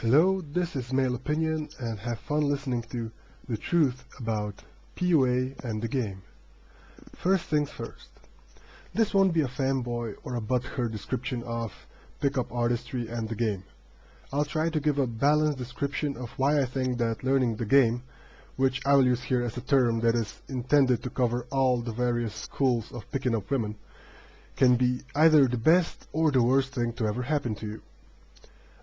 Hello, this is Male Opinion, and have fun listening to the truth about PUA and the game. First things first. This won't be a fanboy or a butthurt description of pickup artistry and the game. I'll try to give a balanced description of why I think that learning the game, which I will use here as a term that is intended to cover all the various schools of picking up women, can be either the best or the worst thing to ever happen to you.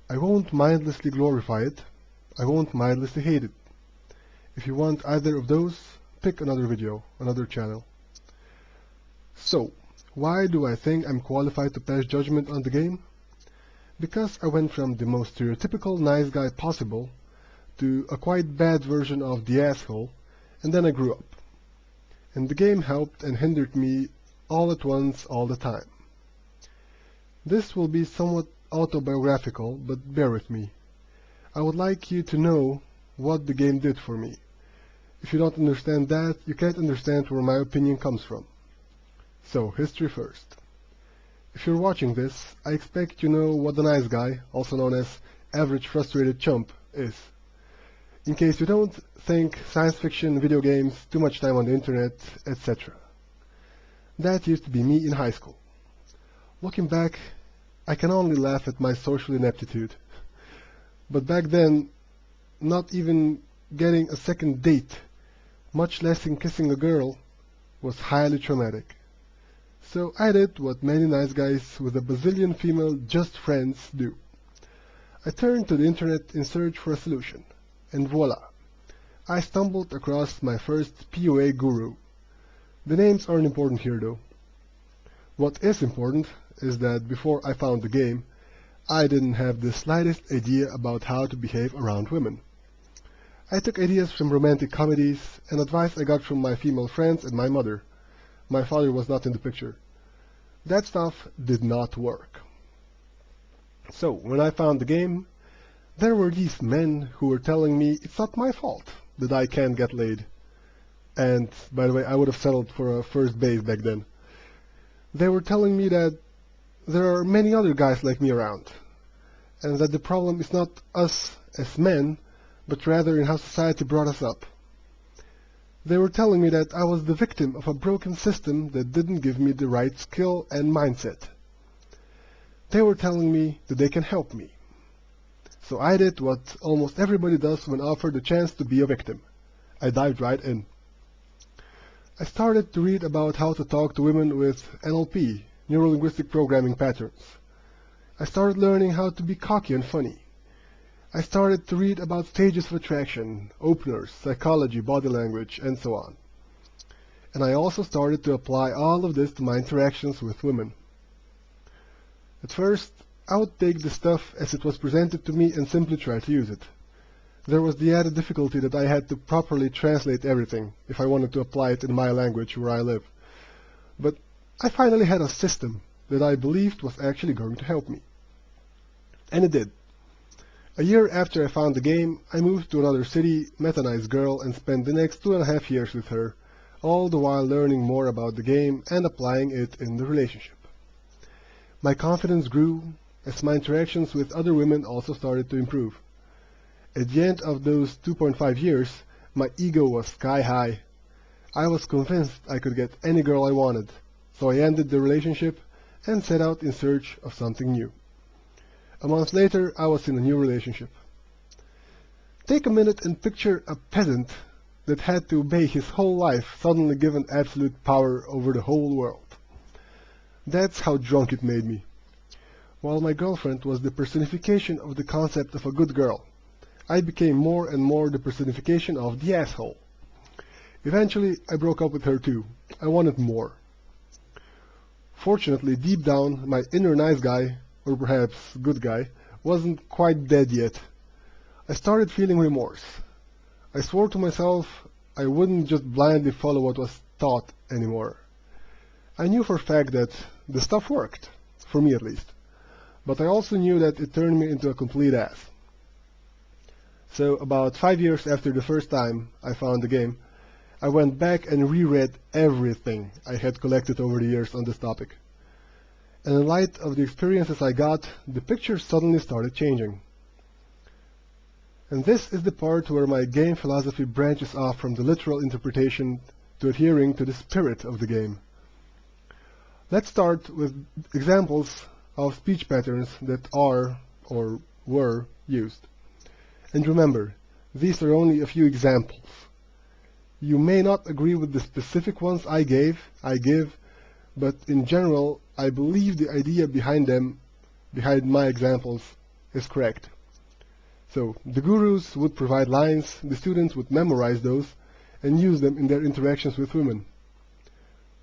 I won't mindlessly glorify it. I won't mindlessly hate it. If you want either of those, pick another video, another channel. So, why do I think I'm qualified to pass judgment on the game? Because I went from the most stereotypical nice guy possible to a quite bad version of the asshole, and then I grew up. And the game helped and hindered me all at once, all the time. This will be somewhat autobiographical, but bear with me. I would like you to know what the game did for me. If you don't understand that, you can't understand where my opinion comes from. So, history first. If you're watching this, I expect you know what the nice guy, also known as average frustrated chump, is. In case you don't, think science fiction, video games, too much time on the internet, etc. That used to be me in high school. Looking back, I can only laugh at my social ineptitude. But back then, not even getting a second date, much less in kissing a girl, was highly traumatic. So I did what many nice guys with a bazillion female just friends do. I turned to the internet in search for a solution, and voila, I stumbled across my first PUA guru. The names aren't important here though. What is important is that before I found the game, I didn't have the slightest idea about how to behave around women. I took ideas from romantic comedies and advice I got from my female friends and my mother. My father was not in the picture. That stuff did not work. So, when I found the game, there were these men who were telling me it's not my fault that I can't get laid. And, by the way, I would have settled for a first base back then. They were telling me that there are many other guys like me around, and that the problem is not us as men, but rather in how society brought us up. They were telling me that I was the victim of a broken system that didn't give me the right skill and mindset. They were telling me that they can help me. So I did what almost everybody does when offered the chance to be a victim. I dived right in. I started to read about how to talk to women with NLP, Neuro-Linguistic Programming Patterns. I started learning how to be cocky and funny. I started to read about stages of attraction, openers, psychology, body language, and so on. And I also started to apply all of this to my interactions with women. At first, I would take the stuff as it was presented to me and simply try to use it. There was the added difficulty that I had to properly translate everything if I wanted to apply it in my language where I live. But I finally had a system that I believed was actually going to help me. And it did. A year after I found the game, I moved to another city, met a nice girl, and spent the next 2.5 years with her, all the while learning more about the game and applying it in the relationship. My confidence grew as my interactions with other women also started to improve. At the end of those 2.5 years, my ego was sky high. I was convinced I could get any girl I wanted, so I ended the relationship and set out in search of something new. A month later, I was in a new relationship. Take a minute and picture a peasant that had to obey his whole life suddenly given absolute power over the whole world. That's how drunk it made me. While my girlfriend was the personification of the concept of a good girl, I became more and more the personification of the asshole. Eventually, I broke up with her too. I wanted more. Fortunately, deep down, my inner nice guy, or perhaps good guy, wasn't quite dead yet. I started feeling remorse. I swore to myself I wouldn't just blindly follow what was taught anymore. I knew for a fact that the stuff worked, for me at least, but I also knew that it turned me into a complete ass. So about 5 years after the first time I found the game, I went back and reread everything I had collected over the years on this topic. And in light of the experiences I got, the picture suddenly started changing. And this is the part where my game philosophy branches off from the literal interpretation to adhering to the spirit of the game. Let's start with examples of speech patterns that are or were used. And remember, these are only a few examples. You may not agree with the specific ones I give, but in general, I believe the idea behind my examples, is correct. So, the gurus would provide lines, the students would memorize those, and use them in their interactions with women.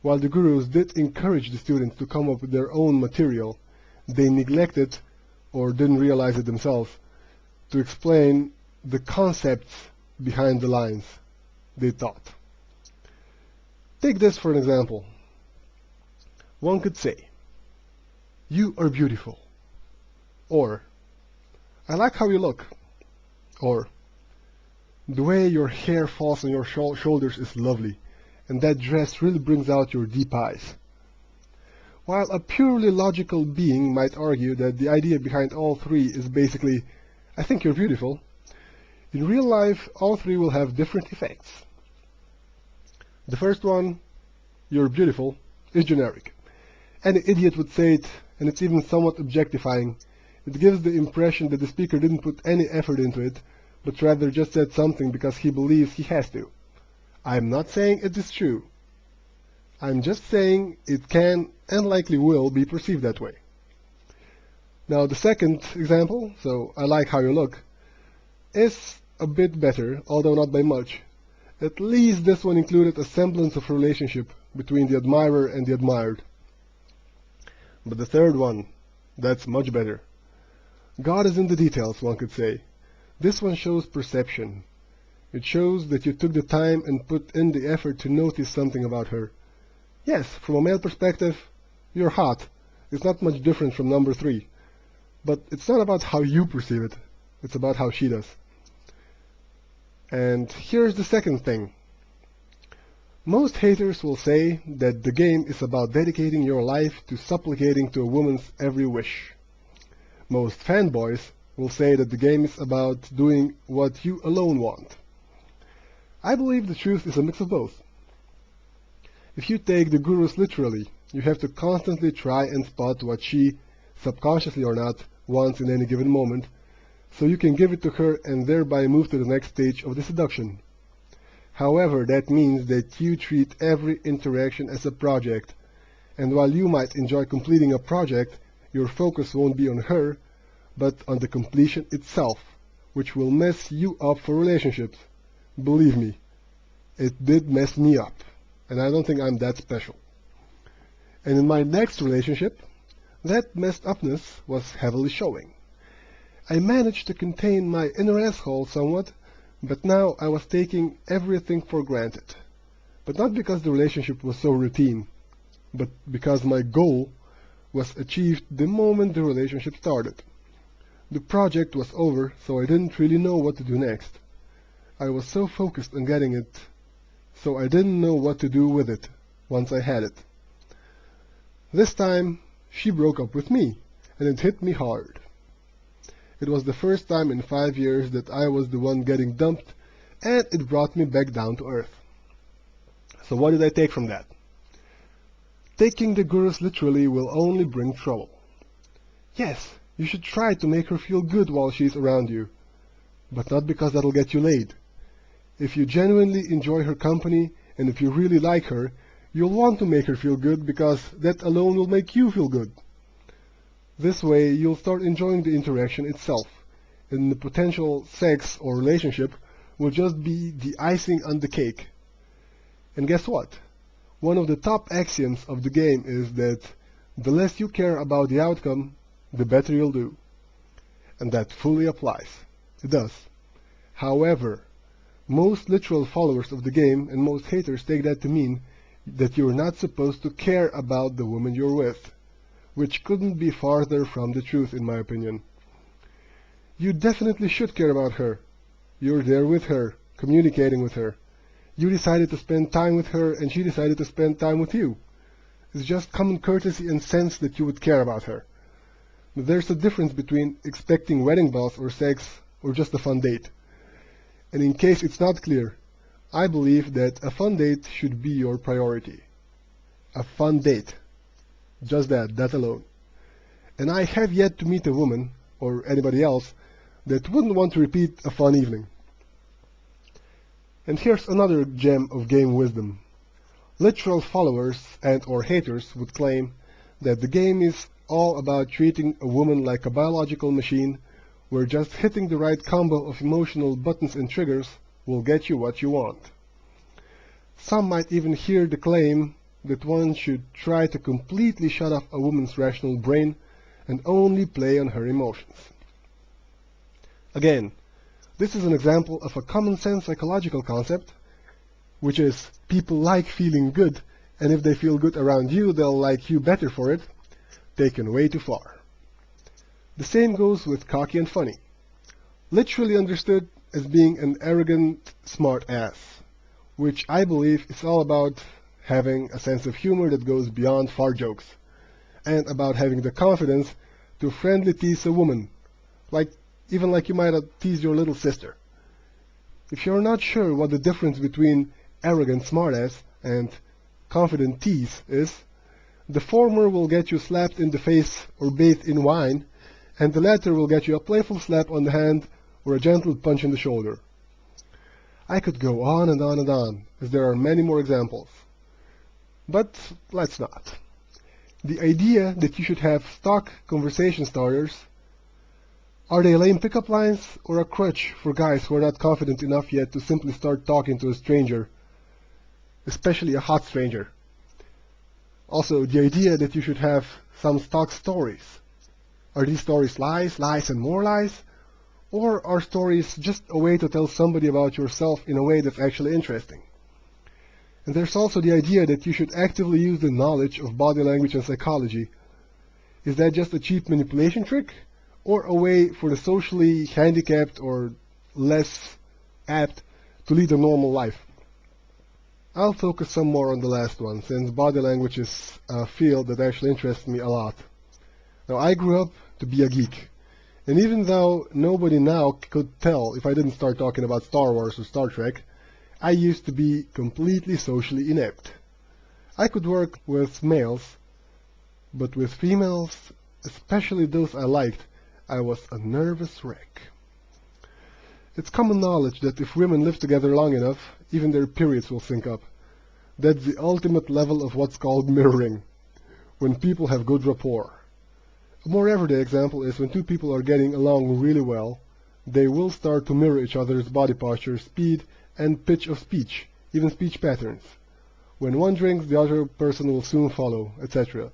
While the gurus did encourage the students to come up with their own material, they neglected, or didn't realize it themselves, to explain the concepts behind the lines they taught. Take this for an example. One could say, "You are beautiful," or "I like how you look," or "The way your hair falls on your shoulders is lovely, and that dress really brings out your deep eyes." While a purely logical being might argue that the idea behind all three is basically, "I think you're beautiful," in real life, all three will have different effects. The first one, "You're beautiful," is generic. Any idiot would say it, and it's even somewhat objectifying. It gives the impression that the speaker didn't put any effort into it, but rather just said something because he believes he has to. I'm not saying it is true. I'm just saying it can and likely will be perceived that way. Now the second example, so "I like how you look," is a bit better, although not by much. At least this one included a semblance of relationship between the admirer and the admired. But the third one, that's much better. God is in the details, one could say. This one shows perception. It shows that you took the time and put in the effort to notice something about her. Yes, from a male perspective, you're hot. It's not much different from number 3. But it's not about how you perceive it. It's about how she does. And here's the second thing. Most haters will say that the game is about dedicating your life to supplicating to a woman's every wish. Most fanboys will say that the game is about doing what you alone want. I believe the truth is a mix of both. If you take the gurus literally, you have to constantly try and spot what she, subconsciously or not, wants in any given moment, so you can give it to her and thereby move to the next stage of the seduction. However, that means that you treat every interaction as a project, and while you might enjoy completing a project, your focus won't be on her, but on the completion itself, which will mess you up for relationships. Believe me, it did mess me up, and I don't think I'm that special. And in my next relationship, that messed upness was heavily showing. I managed to contain my inner asshole somewhat, but now I was taking everything for granted. But not because the relationship was so routine, but because my goal was achieved the moment the relationship started. The project was over, so I didn't really know what to do next. I was so focused on getting it, so I didn't know what to do with it once I had it. This time, she broke up with me, and it hit me hard. It was the first time in 5 years that I was the one getting dumped, and it brought me back down to earth. So what did I take from that? Taking the gurus literally will only bring trouble. Yes, you should try to make her feel good while she's around you, but not because that'll get you laid. If you genuinely enjoy her company, and if you really like her, you'll want to make her feel good because that alone will make you feel good. This way, you'll start enjoying the interaction itself, and the potential sex or relationship will just be the icing on the cake. And guess what? One of the top axioms of the game is that the less you care about the outcome, the better you'll do. And that fully applies. It does. However, most literal followers of the game and most haters take that to mean that you're not supposed to care about the woman you're with, which couldn't be farther from the truth in my opinion. You definitely should care about her. You're there with her, communicating with her. You decided to spend time with her and she decided to spend time with you. It's just common courtesy and sense that you would care about her. But there's a difference between expecting wedding bells or sex or just a fun date. And in case it's not clear, I believe that a fun date should be your priority. A fun date. Just that alone. And I have yet to meet a woman, or anybody else, that wouldn't want to repeat a fun evening. And here's another gem of game wisdom. Literal followers and/or haters would claim that the game is all about treating a woman like a biological machine where just hitting the right combo of emotional buttons and triggers will get you what you want. Some might even hear the claim that one should try to completely shut off a woman's rational brain and only play on her emotions. Again, this is an example of a common-sense psychological concept, which is people like feeling good, and if they feel good around you, they'll like you better for it, taken way too far. The same goes with cocky and funny, literally understood as being an arrogant smart ass, which I believe is all about having a sense of humor that goes beyond fart jokes, and about having the confidence to friendly tease a woman, even like you might tease your little sister. If you're not sure what the difference between arrogant smartass and confident tease is, the former will get you slapped in the face or bathed in wine, and the latter will get you a playful slap on the hand or a gentle punch in the shoulder. I could go on and on and on, as there are many more examples. But let's not. The idea that you should have stock conversation starters, are they lame pickup lines or a crutch for guys who are not confident enough yet to simply start talking to a stranger, especially a hot stranger? Also, the idea that you should have some stock stories. Are these stories lies, lies and more lies? Or are stories just a way to tell somebody about yourself in a way that's actually interesting? And there's also the idea that you should actively use the knowledge of body language and psychology. Is that just a cheap manipulation trick? Or a way for the socially handicapped or less apt to lead a normal life? I'll focus some more on the last one, since body language is a field that actually interests me a lot. Now, I grew up to be a geek, and even though nobody now could tell if I didn't start talking about Star Wars or Star Trek, I used to be completely socially inept. I could work with males, but with females, especially those I liked, I was a nervous wreck. It's common knowledge that if women live together long enough, even their periods will sync up. That's the ultimate level of what's called mirroring, when people have good rapport. A more everyday example is when two people are getting along really well, they will start to mirror each other's body posture, speed, and pitch of speech, even speech patterns. When one drinks, the other person will soon follow, etc.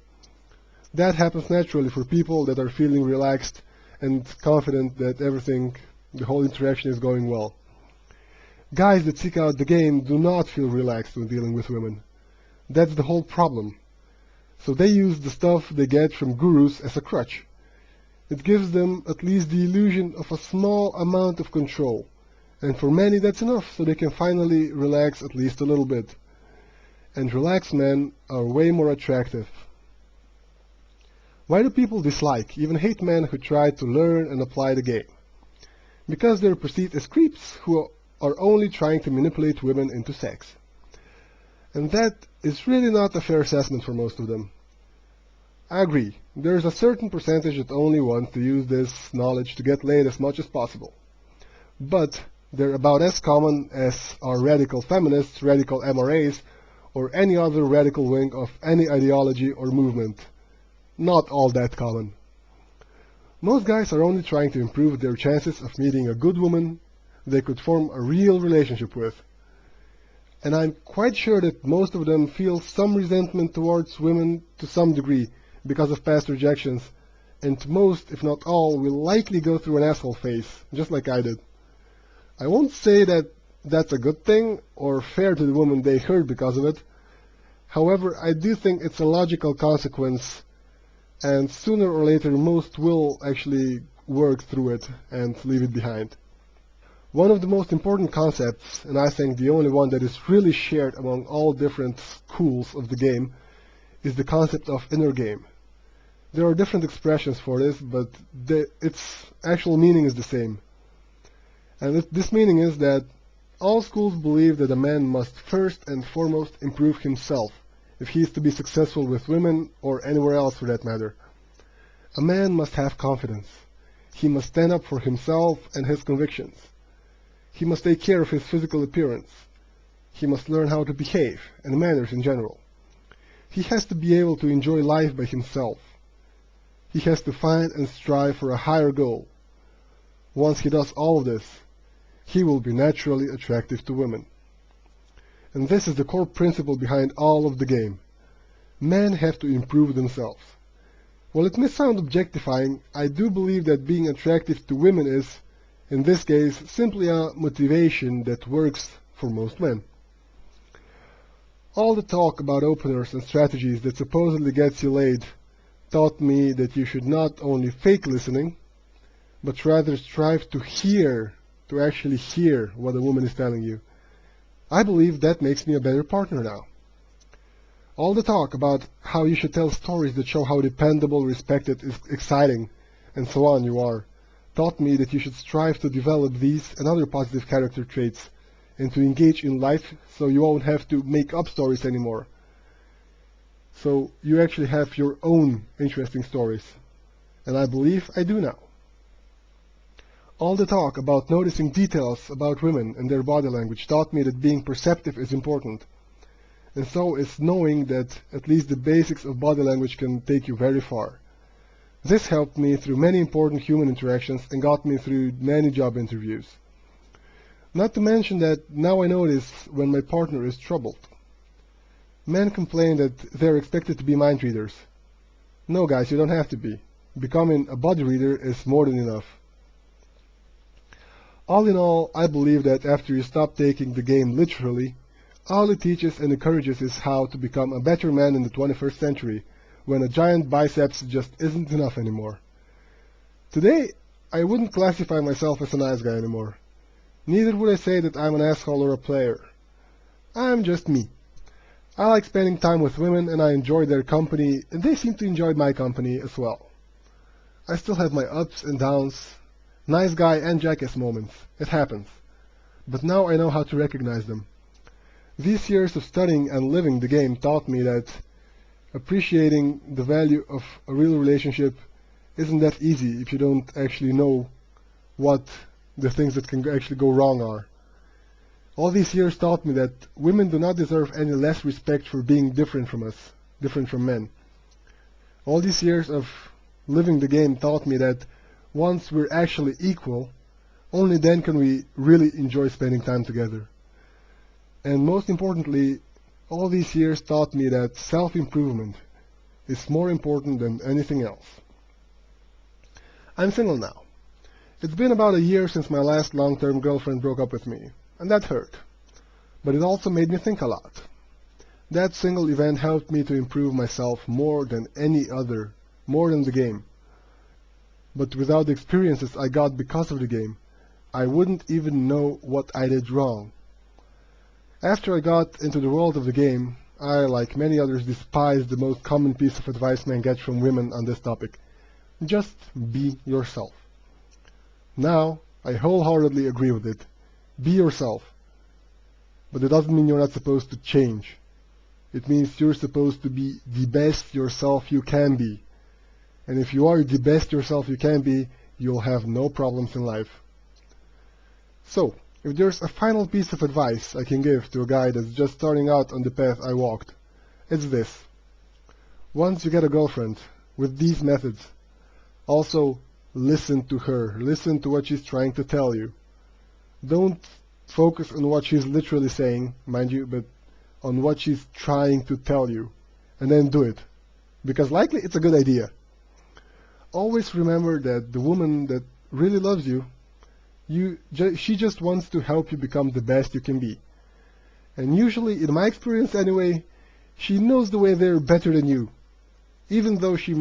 That happens naturally for people that are feeling relaxed and confident that the whole interaction is going well. Guys that seek out the game do not feel relaxed when dealing with women. That's the whole problem. So they use the stuff they get from gurus as a crutch. It gives them at least the illusion of a small amount of control. And for many that's enough, so they can finally relax at least a little bit. And relaxed men are way more attractive. Why do people dislike, even hate men who try to learn and apply the game? Because they're perceived as creeps who are only trying to manipulate women into sex. And that is really not a fair assessment for most of them. I agree, there's a certain percentage that only wants to use this knowledge to get laid as much as possible. But they're about as common as are radical feminists, radical MRAs, or any other radical wing of any ideology or movement. Not all that common. Most guys are only trying to improve their chances of meeting a good woman they could form a real relationship with. And I'm quite sure that most of them feel some resentment towards women to some degree because of past rejections, and most, if not all, will likely go through an asshole phase, just like I did. I won't say that that's a good thing or fair to the woman they hurt because of it. However, I do think it's a logical consequence, and sooner or later most will actually work through it and leave it behind. One of the most important concepts, and I think the only one that is really shared among all different schools of the game, is the concept of inner game. There are different expressions for this, but its actual meaning is the same. And this meaning is that all schools believe that a man must first and foremost improve himself if he is to be successful with women or anywhere else for that matter. A man must have confidence. He must stand up for himself and his convictions. He must take care of his physical appearance. He must learn how to behave and manners in general. He has to be able to enjoy life by himself. He has to find and strive for a higher goal. Once he does all of this, he will be naturally attractive to women. And this is the core principle behind all of the game. Men have to improve themselves. While it may sound objectifying, I do believe that being attractive to women is, in this case, simply a motivation that works for most men. All the talk about openers and strategies that supposedly gets you laid taught me that you should not only fake listening, but rather strive to actually hear what a woman is telling you. I believe that makes me a better partner now. All the talk about how you should tell stories that show how dependable, respected, exciting, and so on you are, taught me that you should strive to develop these and other positive character traits and to engage in life so you won't have to make up stories anymore. So you actually have your own interesting stories. And I believe I do now. All the talk about noticing details about women and their body language taught me that being perceptive is important. And so is knowing that at least the basics of body language can take you very far. This helped me through many important human interactions and got me through many job interviews. Not to mention that now I notice when my partner is troubled. Men complain that they're expected to be mind readers. No guys, you don't have to be. Becoming a body reader is more than enough. All in all, I believe that after you stop taking the game literally, all it teaches and encourages is how to become a better man in the 21st century, when a giant biceps just isn't enough anymore. Today, I wouldn't classify myself as a nice guy anymore. Neither would I say that I'm an asshole or a player. I'm just me. I like spending time with women and I enjoy their company, and they seem to enjoy my company as well. I still have my ups and downs, nice guy and jackass moments. It happens. But now I know how to recognize them. These years of studying and living the game taught me that appreciating the value of a real relationship isn't that easy if you don't actually know what the things that can actually go wrong are. All these years taught me that women do not deserve any less respect for being different from us, different from men. All these years of living the game taught me that once we're actually equal, only then can we really enjoy spending time together. And most importantly, all these years taught me that self-improvement is more important than anything else. I'm single now. It's been about a year since my last long-term girlfriend broke up with me, and that hurt. But it also made me think a lot. That single event helped me to improve myself more than the game. But without the experiences I got because of the game, I wouldn't even know what I did wrong. After I got into the world of the game, I, like many others, despised the most common piece of advice men get from women on this topic. Just be yourself. Now, I wholeheartedly agree with it. Be yourself. But it doesn't mean you're not supposed to change. It means you're supposed to be the best yourself you can be. And if you are the best yourself you can be, you'll have no problems in life. So, if there's a final piece of advice I can give to a guy that's just starting out on the path I walked, it's this. Once you get a girlfriend with these methods, also listen to her. Listen to what she's trying to tell you. Don't focus on what she's literally saying, mind you, but on what she's trying to tell you. And then do it. Because likely it's a good idea. Always remember that the woman that really loves you, she just wants to help you become the best you can be. And usually, in my experience anyway, she knows the way there better than you, even though she